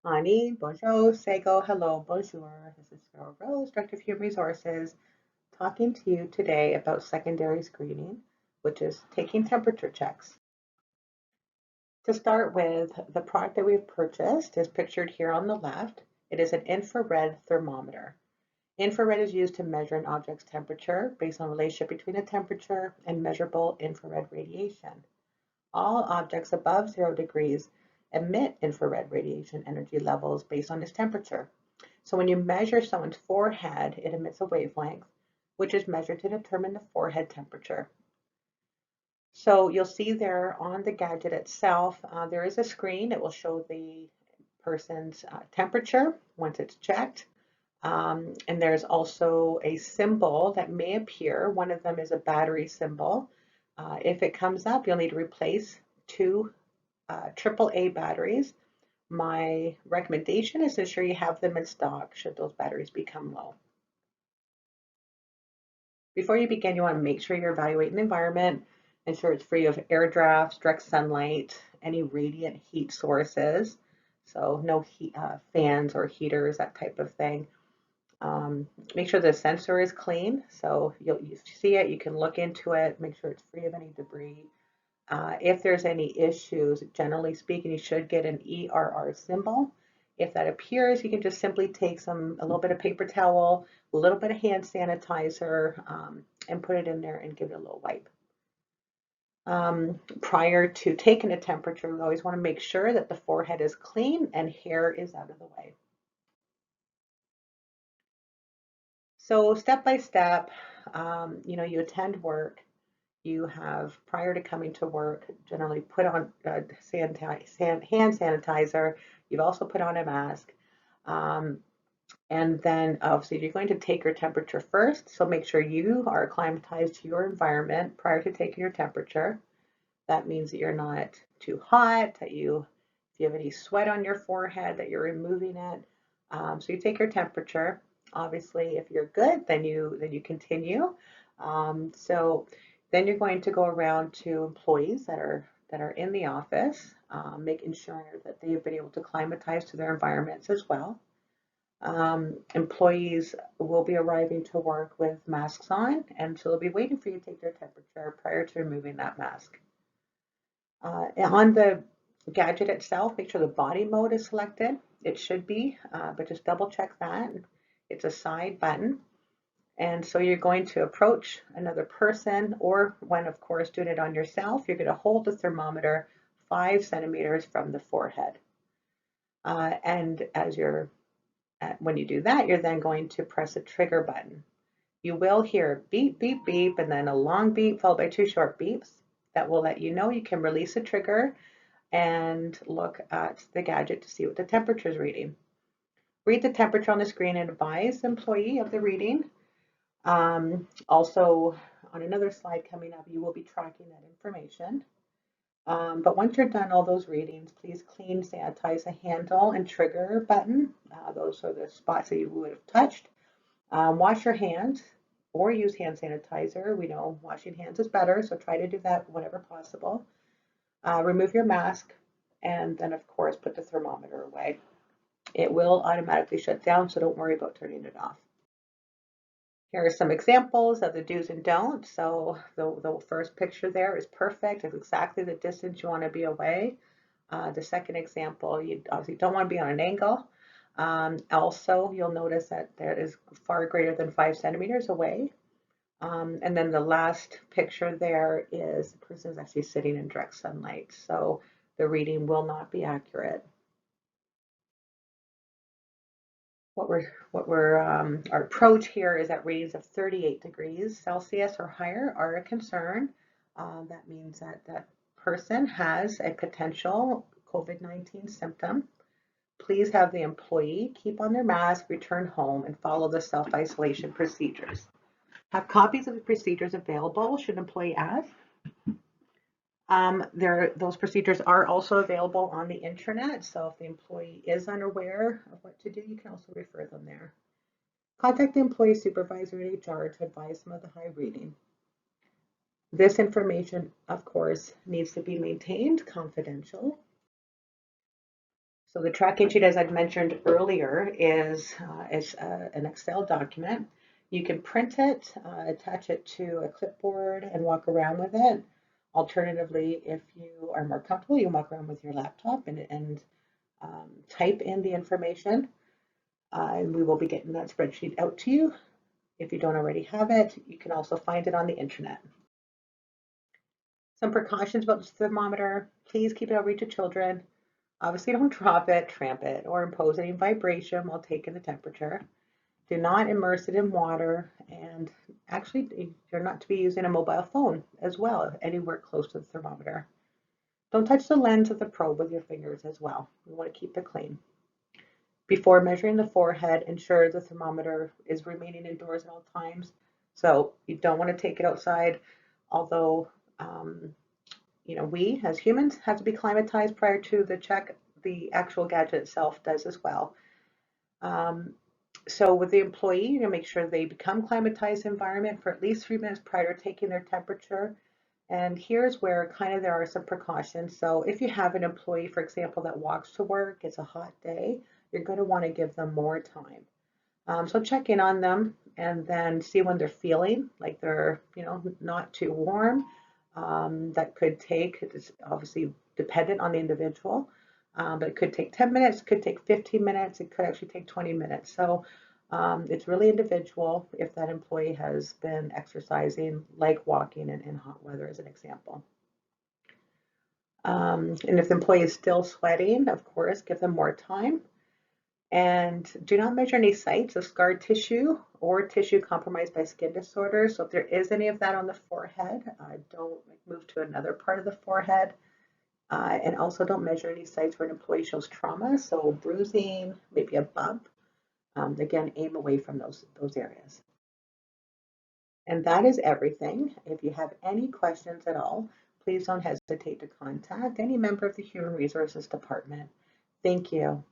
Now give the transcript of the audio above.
Ani, bonjour, sego, hello, bonjour. This is Carol Rose, Director of Human Resources, talking to you today about secondary screening, which is taking temperature checks. To start with, the product that we've purchased is pictured here on the left. It is an infrared thermometer. Infrared is used to measure an object's temperature based on the relationship between the temperature and measurable infrared radiation. All objects above 0 degrees emit infrared radiation energy levels based on its temperature. So when you measure someone's forehead, it emits a wavelength, which is measured to determine the forehead temperature. So you'll see there on the gadget itself, there is a screen. It will show the person's temperature once it's checked. And there's also a symbol that may appear. One of them is a battery symbol. If it comes up, you'll need to replace two AAA batteries. My recommendation is to ensure you have them in stock should those batteries become low. Before you begin, you want to make sure you're evaluating the environment, ensure it's free of air drafts, direct sunlight, any radiant heat sources, so no heat, fans or heaters, that type of thing. Make sure the sensor is clean, so you see it, you can look into it, make sure it's free of any debris. If there's any issues, generally speaking, you should get an ERR symbol. If that appears, you can just simply take a little bit of paper towel, a little bit of hand sanitizer, and put it in there and give it a little wipe. Prior to taking a temperature, we always want to make sure that the forehead is clean and hair is out of the way. So step by step, you attend work, you have, prior to coming to work, generally put on hand sanitizer. You've also put on a mask. And then obviously you're going to take your temperature first. So make sure you are acclimatized to your environment prior to taking your temperature. That means that you're not too hot, if you have any sweat on your forehead, that you're removing it. So you take your temperature. Obviously, if you're good, then you continue. So then you're going to go around to employees that are in the office, making sure that they've been able to climatize to their environments as well. Employees will be arriving to work with masks on, and so they'll be waiting for you to take their temperature prior to removing that mask. On the gadget itself, make sure the body mode is selected. It should be, but just double check that. It's a side button. And so you're going to approach another person, or when, of course, doing it on yourself, you're going to hold the thermometer 5 centimeters from the forehead. And when you do that, you're then going to press a trigger button. You will hear beep, beep, beep, and then a long beep followed by 2 short beeps. That will let you know you can release a trigger and look at the gadget to see what the temperature is reading. Read the temperature on the screen and advise the employee of the reading. Also, on another slide coming up, you will be tracking that information. But once you're done all those readings, please clean, sanitize the handle and trigger button. Those are the spots that you would have touched. Wash your hands or use hand sanitizer. We know washing hands is better, so try to do that whenever possible. Remove your mask, and then, of course, put the thermometer away. It will automatically shut down, so don't worry about turning it off. Here are some examples of the do's and don'ts. So the first picture there is perfect. It's exactly the distance you want to be away. The second example, you obviously don't want to be on an angle. Also, you'll notice that there is far greater than 5 centimeters away. And then the last picture there is the person is actually sitting in direct sunlight. So the reading will not be accurate. Our approach here is that readings of 38 degrees Celsius or higher are a concern. That means that person has a potential COVID-19 symptom. Please have the employee keep on their mask, return home, and follow the self-isolation procedures. Have copies of the procedures available should an employee ask. Those procedures are also available on the internet, so if the employee is unaware of what to do, you can also refer them there. Contact the employee supervisor at HR to advise them of the high reading. This information, of course, needs to be maintained confidential. So the tracking sheet, as I'd mentioned earlier, is an Excel document. You can print it, attach it to a clipboard, and walk around with it. Alternatively, if you are more comfortable, you can walk around with your laptop and type in the information. And we will be getting that spreadsheet out to you. If you don't already have it, you can also find it on the internet. Some precautions about the thermometer. Please keep it out of reach of children. Obviously, don't drop it, tramp it, or impose any vibration while taking the temperature. Do not immerse it in water, and actually, you're not to be using a mobile phone as well anywhere close to the thermometer. Don't touch the lens of the probe with your fingers as well. We want to keep it clean. Before measuring the forehead, ensure the thermometer is remaining indoors at all times. So you don't want to take it outside, although we as humans have to be climatized prior to the check. The actual gadget itself does as well. Um, so with the employee, you make sure they become climatized environment for at least 3 minutes prior to taking their temperature. And here's where kind of there are some precautions. So if you have an employee, for example, that walks to work, it's a hot day, you're going to want to give them more time. So check in on them and then see when they're feeling like they're, not too warm. That could take, it's obviously dependent on the individual, but it could take 10 minutes, it could take 15 minutes, it could actually take 20 minutes. So it's really individual if that employee has been exercising, like walking in hot weather, as an example. And if the employee is still sweating, of course, give them more time. And do not measure any sites of scar tissue or tissue compromised by skin disorders. So if there is any of that on the forehead, don't move to another part of the forehead. And also don't measure any sites where an employee shows trauma, so bruising, maybe a bump. Again, aim away from those areas. And that is everything. If you have any questions at all, please don't hesitate to contact any member of the Human Resources Department. Thank you.